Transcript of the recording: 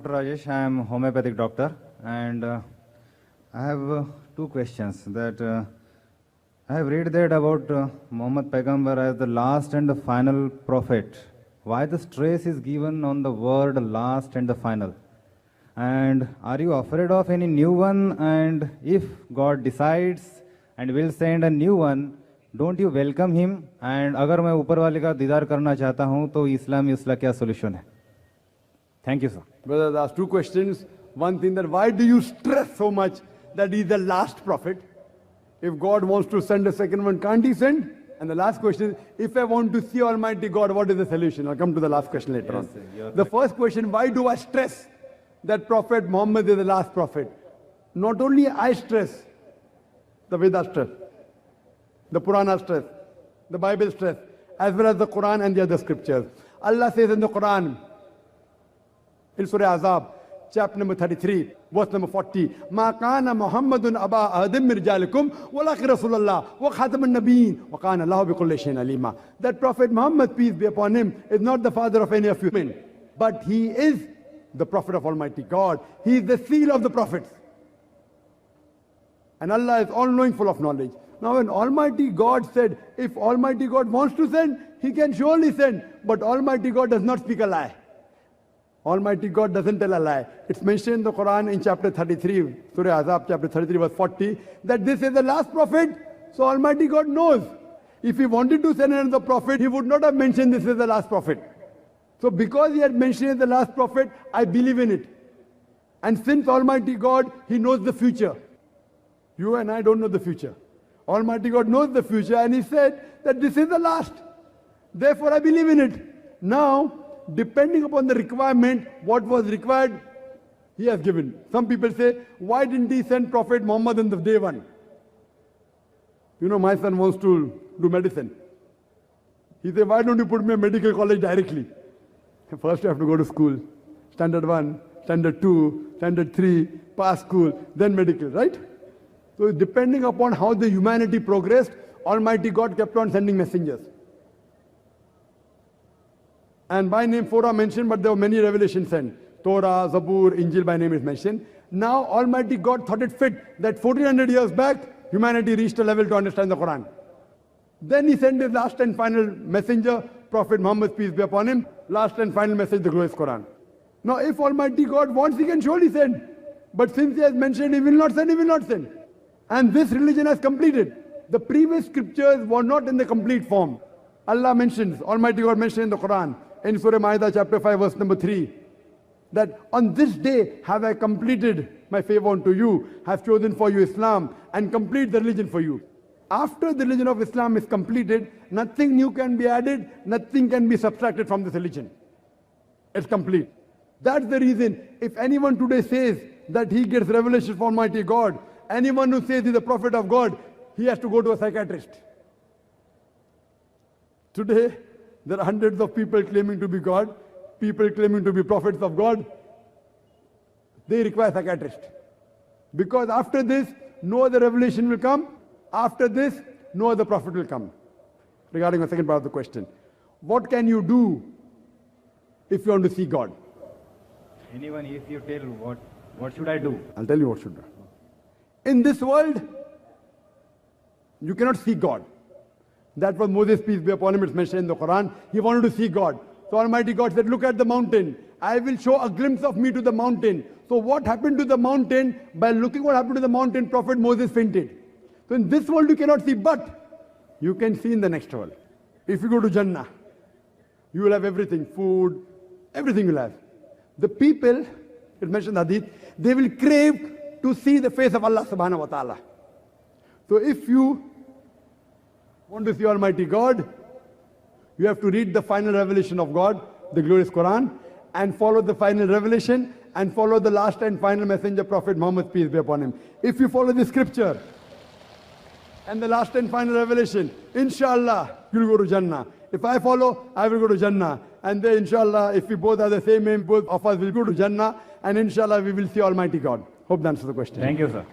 Dr. Rajesh. I am homeopathic doctor, and I have two questions. I have read that about Muhammad Paigambar as the last and the final prophet. Why the stress is given on the word last and the final? And are you afraid of any new one? And if God decides and will send a new one, don't you welcome him? And अगर मैं ऊपर वाले का दीदार करना चाहता हूँ तो इस्लाम में उसका क्या solution है? Thank you, sir. Brother, that's two questions. One thing, that why do you stress so much that he's the last prophet? If God wants to send a second one, can't he send? And the last question, if I want to see Almighty God, what is the solution? I'll come to the last question later on. Sir, the first question, why do I stress that Prophet Muhammad is the last prophet? Not only I stress, the Vedas stress, the Purana stress, the Bible stress, as well as the Quran and the other scriptures. Allah says in the Quran, in Surah Azab, chapter number 33, verse number 40, مَا كَانَ مُحَمَّدٌ أَبَا أَحَدٍ مِّن رِجَالِكُمْ وَلَٰكِنَّ رَسُولَ اللَّهِ وَخَاتَمَ النَّبِيِّينَ وَكَانَ اللَّهُ بِكُلِّ شَيْءٍ عَلِيمًا. That Prophet Muhammad, peace be upon him, is not the father of any of you men, but he is the prophet of Almighty God. He is the seal of the prophets. And Allah is all-knowing, full of knowledge. Now when Almighty God said, if Almighty God wants to send, he can surely send. But Almighty God does not speak a lie. Almighty God doesn't tell a lie. It's mentioned in the Quran in chapter 33, Surah Azab, chapter 33, verse 40, that this is the last prophet. So Almighty God knows. If he wanted to send another prophet, he would not have mentioned this is the last prophet. So because he had mentioned the last prophet, I believe in it. And since Almighty God, he knows the future. You and I don't know the future. Almighty God knows the future, and he said that this is the last. Therefore I believe in it. Now, depending upon the requirement, what was required, he has given. Some people say, why didn't he send Prophet Muhammad on the day one? You know, my son wants to do medicine. He said, why don't you put me in medical college directly? First you have to go to school. Standard 1, Standard 2, Standard 3, pass school, then medical, right? So depending upon how the humanity progressed, Almighty God kept on sending messengers. And by name 4 are mentioned, but there were many revelations sent. Torah, Zabur, Injil by name is mentioned. Now Almighty God thought it fit that 1400 years back, humanity reached a level to understand the Quran. Then he sent his last and final messenger, Prophet Muhammad, peace be upon him. Last and final message, the glorious Quran. Now if Almighty God wants, he can surely send. But since he has mentioned he will not send, he will not send. And this religion has completed. The previous scriptures were not in the complete form. Allah mentions, Almighty God mentioned in the Quran, in Surah Ma'idah chapter 5 verse number 3, that on this day have I completed my favor unto you, have chosen for you Islam, and complete the religion for you. After the religion of Islam is completed, nothing new can be added, nothing can be subtracted from this religion. It's complete. That's the reason, if anyone today says that he gets revelation from Almighty God, anyone who says he's a prophet of God, he has to go to a psychiatrist. Today, there are hundreds of people claiming to be God, people claiming to be prophets of God. They require a psychiatrist. Because after this, no other revelation will come. After this, no other prophet will come. Regarding the second part of the question, what can you do if you want to see God? Anyone, if you tell what should I do? I'll tell you what should do. In this world, you cannot see God. That was Moses, peace be upon him, it's mentioned in the Quran. He wanted to see God. So Almighty God said, look at the mountain. I will show a glimpse of me to the mountain. So what happened to the mountain? By looking what happened to the mountain, Prophet Moses fainted. So in this world you cannot see, but you can see in the next world. If you go to Jannah, you will have everything, food, everything you will have. The people, it mentioned in Hadith, they will crave to see the face of Allah subhanahu wa ta'ala. So if you want to see Almighty God, you have to read the final revelation of God, the glorious Quran, and follow the final revelation, and follow the last and final messenger, Prophet Muhammad, peace be upon him. If you follow the scripture and the last and final revelation, inshallah, you'll go to Jannah. If I follow, I will go to Jannah. And then inshallah, if we both are the same aim, both of us will go to Jannah, and inshallah we will see Almighty God. Hope that answers the question. Thank you, sir.